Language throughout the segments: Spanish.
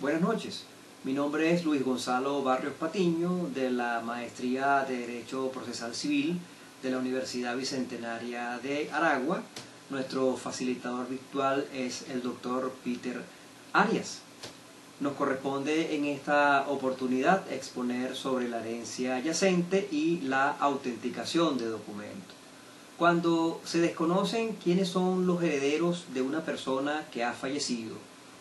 Buenas noches, mi nombre es Luis Gonzalo Barrios Patiño, de la Maestría de Derecho Procesal Civil de la Universidad Bicentenaria de Aragua. Nuestro facilitador virtual es el doctor Peter Arias. Nos corresponde en esta oportunidad exponer sobre la herencia yacente y la autenticación de documentos. Cuando se desconocen quiénes son los herederos de una persona que ha fallecido,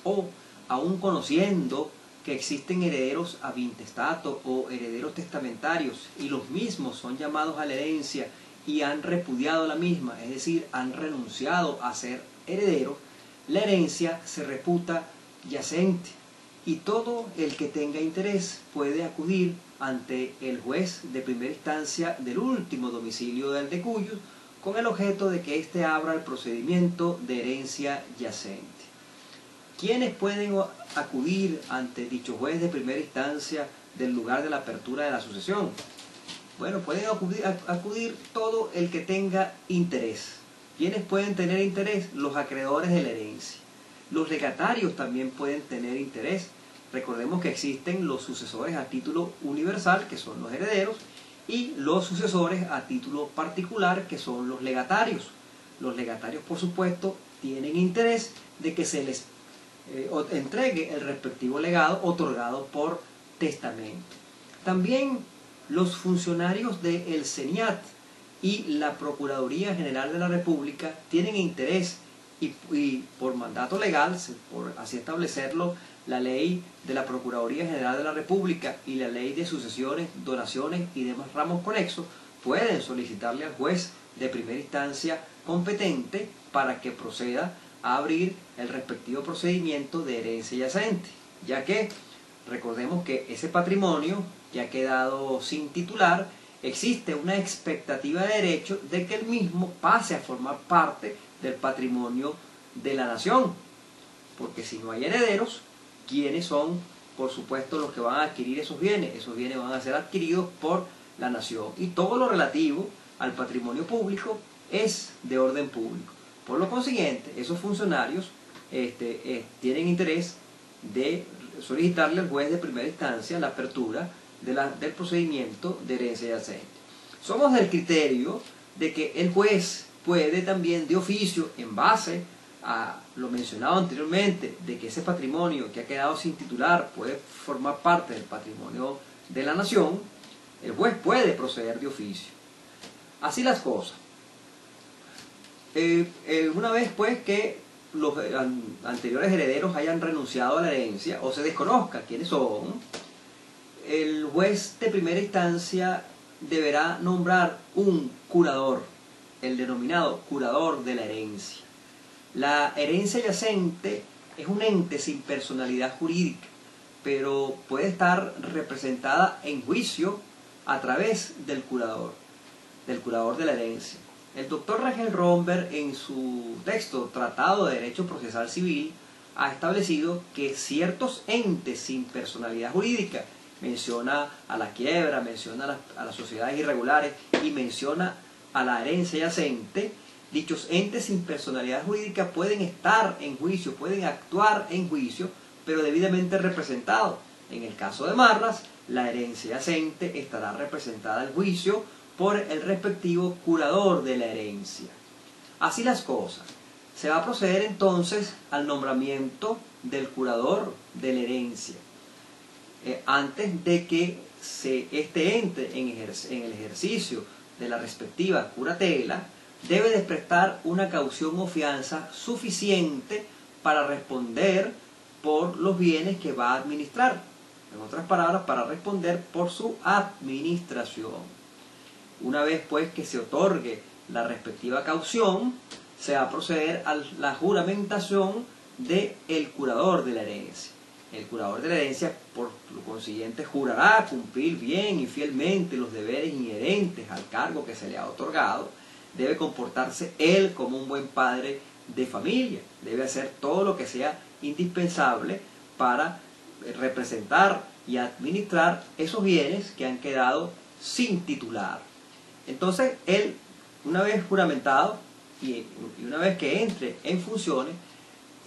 o aún conociendo que existen herederos ab intestato o herederos testamentarios y los mismos son llamados a la herencia y han repudiado la misma, es decir, han renunciado a ser herederos, la herencia se reputa yacente y todo el que tenga interés puede acudir ante el juez de primera instancia del último domicilio del de cuyos con el objeto de que éste abra el procedimiento de herencia yacente. ¿Quiénes pueden acudir ante dicho juez de primera instancia del lugar de la apertura de la sucesión? Bueno, pueden acudir todo el que tenga interés. ¿Quiénes pueden tener interés? Los acreedores de la herencia. Los legatarios también pueden tener interés. Recordemos que existen los sucesores a título universal, que son los herederos, y los sucesores a título particular, que son los legatarios. Los legatarios, por supuesto, tienen interés de que se les entregue el respectivo legado otorgado por testamento. También los funcionarios del CENIAT y la Procuraduría General de la República tienen interés y por mandato legal, por así establecerlo, la ley de la Procuraduría General de la República y la ley de sucesiones, donaciones y demás ramos conexos, pueden solicitarle al juez de primera instancia competente para que proceda a abrir el respectivo procedimiento de herencia yacente, ya que recordemos que ese patrimonio que ha quedado sin titular, existe una expectativa de derecho de que el mismo pase a formar parte del patrimonio de la nación, porque si no hay herederos, ¿quiénes son, por supuesto, los que van a adquirir esos bienes? Esos bienes van a ser adquiridos por la nación y todo lo relativo al patrimonio público es de orden público. Por lo consiguiente, esos funcionarios tienen interés de solicitarle al juez de primera instancia la apertura del procedimiento de herencia yacente. Somos del criterio de que el juez puede también de oficio, en base a lo mencionado anteriormente, de que ese patrimonio que ha quedado sin titular puede formar parte del patrimonio de la nación, el juez puede proceder de oficio. Así las cosas. Una vez pues que los anteriores herederos hayan renunciado a la herencia o se desconozca quiénes son, el juez de primera instancia deberá nombrar un curador, el denominado curador de la herencia. La herencia yacente es un ente sin personalidad jurídica, pero puede estar representada en juicio a través del curador de la herencia. El doctor Rangel Romberg, en su texto Tratado de Derecho Procesal Civil, ha establecido que ciertos entes sin personalidad jurídica, menciona a la quiebra, menciona a las sociedades irregulares y menciona a la herencia yacente, dichos entes sin personalidad jurídica pueden estar en juicio, pueden actuar en juicio, pero debidamente representados. En el caso de Marras, la herencia yacente estará representada en juicio por el respectivo curador de la herencia. Así las cosas. Se va a proceder entonces al nombramiento del curador de la herencia. Antes de que este ente en el ejercicio de la respectiva curatela, debe de prestar una caución o fianza suficiente para responder por los bienes que va a administrar. En otras palabras, para responder por su administración. Una vez pues que se otorgue la respectiva caución, se va a proceder a la juramentación del curador de la herencia. El curador de la herencia, por lo consiguiente, jurará cumplir bien y fielmente los deberes inherentes al cargo que se le ha otorgado. Debe comportarse él como un buen padre de familia. Debe hacer todo lo que sea indispensable para representar y administrar esos bienes que han quedado sin titular. Entonces, él, una vez juramentado y una vez que entre en funciones,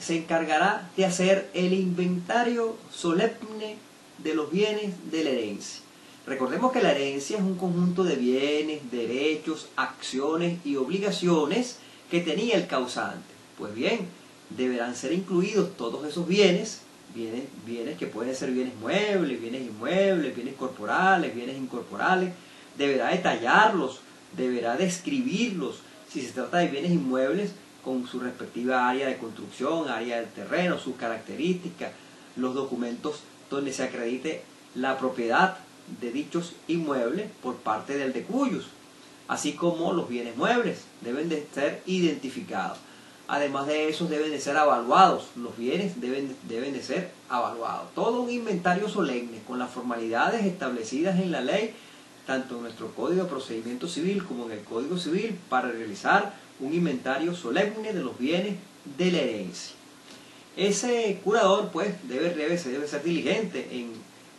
se encargará de hacer el inventario solemne de los bienes de la herencia. Recordemos que la herencia es un conjunto de bienes, derechos, acciones y obligaciones que tenía el causante. Pues bien, deberán ser incluidos todos esos bienes que pueden ser bienes muebles, bienes inmuebles, bienes corporales, bienes incorporales. Deberá detallarlos, deberá describirlos. Si se trata de bienes inmuebles, con su respectiva área de construcción, área del terreno, sus características, los documentos donde se acredite la propiedad de dichos inmuebles por parte del de cuyos, así como los bienes muebles deben de ser identificados. Además de esos deben de ser evaluados, los bienes deben de ser evaluados. Todo un inventario solemne con las formalidades establecidas en la ley, tanto en nuestro Código de Procedimiento Civil como en el Código Civil, para realizar un inventario solemne de los bienes de la herencia. Ese curador pues debe ser diligente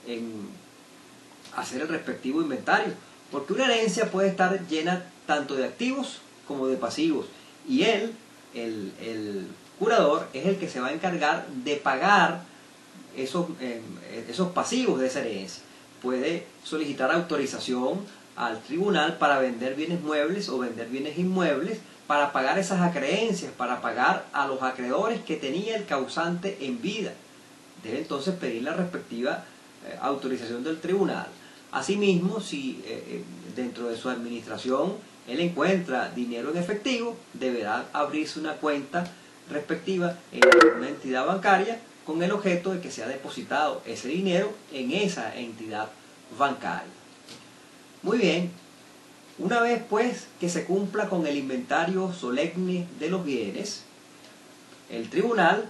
en hacer el respectivo inventario, porque una herencia puede estar llena tanto de activos como de pasivos, y el curador es el que se va a encargar de pagar esos pasivos de esa herencia. Puede solicitar autorización al tribunal para vender bienes muebles o vender bienes inmuebles, para pagar esas acreencias, para pagar a los acreedores que tenía el causante en vida. Debe entonces pedir la respectiva autorización del tribunal. Asimismo, si dentro de su administración él encuentra dinero en efectivo, deberá abrirse una cuenta respectiva en una entidad bancaria con el objeto de que sea depositado ese dinero en esa entidad bancaria. Muy bien, una vez pues que se cumpla con el inventario solemne de los bienes, el tribunal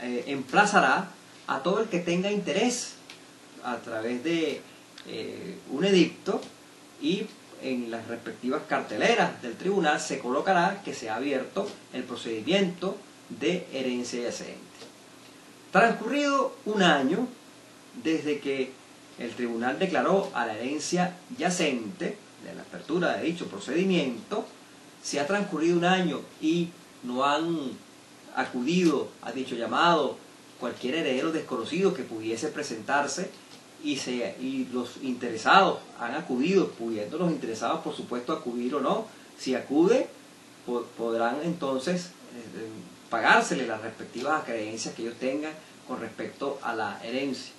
emplazará a todo el que tenga interés a través de un edicto, y en las respectivas carteleras del tribunal se colocará que se ha abierto el procedimiento de herencia yacente. Transcurrido un año desde que el tribunal declaró a la herencia yacente de la apertura de dicho procedimiento, si ha transcurrido un año y no han acudido a dicho llamado cualquier heredero desconocido que pudiese presentarse, y los interesados han acudido, pudiendo los interesados por supuesto acudir o no, si acude podrán entonces pagársele las respectivas acreencias que ellos tengan con respecto a la herencia.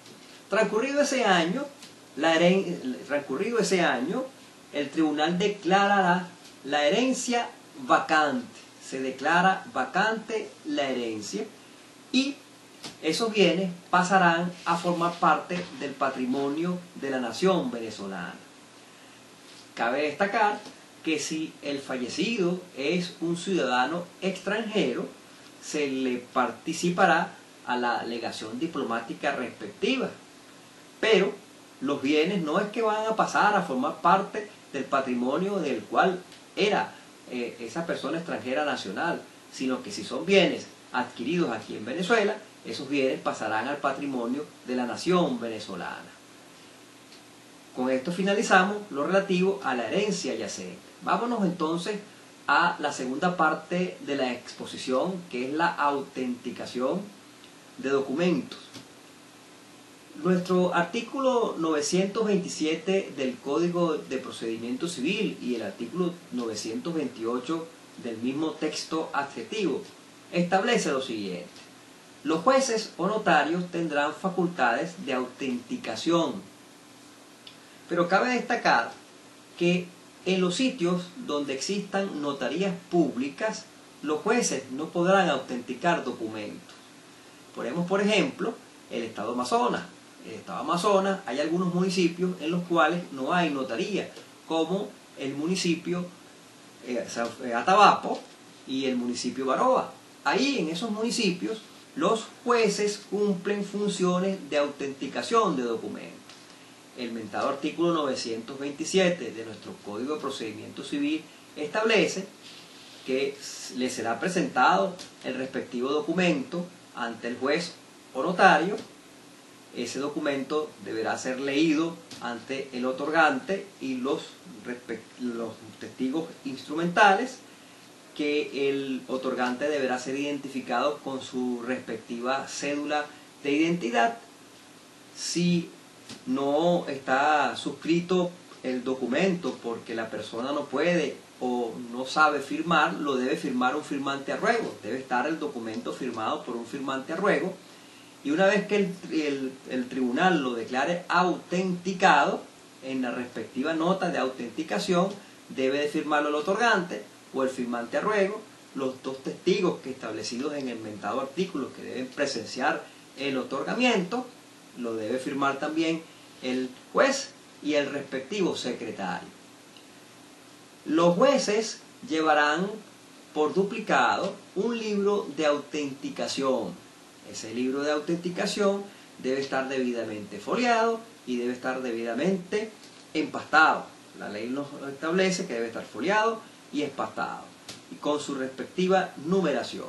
Transcurrido ese año, el tribunal declarará la herencia vacante. Se declara vacante la herencia y esos bienes pasarán a formar parte del patrimonio de la nación venezolana. Cabe destacar que si el fallecido es un ciudadano extranjero, se le participará a la legación diplomática respectiva. Pero los bienes no es que van a pasar a formar parte del patrimonio del cual era esa persona extranjera nacional, sino que si son bienes adquiridos aquí en Venezuela, esos bienes pasarán al patrimonio de la nación venezolana. Con esto finalizamos lo relativo a la herencia yacente. Vámonos entonces a la segunda parte de la exposición, que es la autenticación de documentos. Nuestro artículo 927 del Código de Procedimiento Civil y el artículo 928 del mismo texto adjetivo establece lo siguiente: los jueces o notarios tendrán facultades de autenticación, pero cabe destacar que en los sitios donde existan notarías públicas, los jueces no podrán autenticar documentos. Ponemos por ejemplo el Estado Amazonas. En el Estado Amazonas hay algunos municipios en los cuales no hay notaría, como el municipio Atabapo y el municipio Baroa. Ahí en esos municipios los jueces cumplen funciones de autenticación de documentos. El mentado artículo 927 de nuestro Código de Procedimiento Civil establece que le será presentado el respectivo documento ante el juez o notario. Ese documento deberá ser leído ante el otorgante y los testigos instrumentales, que el otorgante deberá ser identificado con su respectiva cédula de identidad. Si no está suscrito el documento porque la persona no puede o no sabe firmar, lo debe firmar un firmante a ruego. Debe estar el documento firmado por un firmante a ruego. Y una vez que el tribunal lo declare autenticado, en la respectiva nota de autenticación debe de firmarlo el otorgante o el firmante a ruego, los dos testigos que establecidos en el mentado artículo que deben presenciar el otorgamiento, lo debe firmar también el juez y el respectivo secretario. Los jueces llevarán por duplicado un libro de autenticación. Ese libro de autenticación debe estar debidamente foliado y debe estar debidamente empastado. La ley nos establece que debe estar foliado y empastado, y con su respectiva numeración.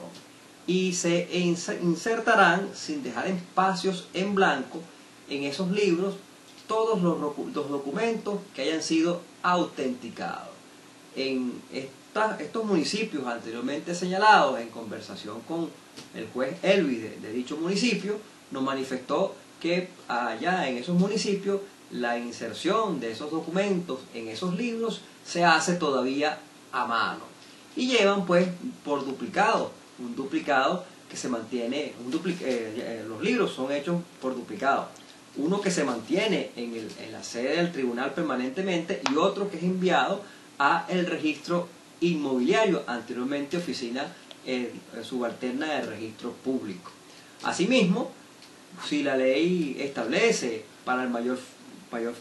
Y se insertarán, sin dejar espacios en blanco, en esos libros todos los documentos que hayan sido autenticados. En estos municipios anteriormente señalados, en conversación con el juez Elvis de dicho municipio, nos manifestó que allá en esos municipios la inserción de esos documentos en esos libros se hace todavía a mano y llevan pues por duplicado, un duplicado que se mantiene, los libros son hechos por duplicado, uno que se mantiene en la sede del tribunal permanentemente y otro que es enviado a el registro inmobiliario, anteriormente oficina subalterna de registro público. Asimismo, si la ley establece para el mayor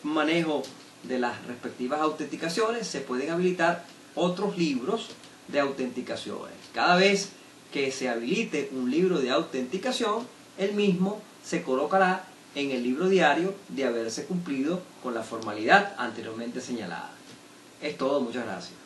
manejo de las respectivas autenticaciones, se pueden habilitar otros libros de autenticaciones. Cada vez que se habilite un libro de autenticación, el mismo se colocará en el libro diario de haberse cumplido con la formalidad anteriormente señalada. Es todo, muchas gracias.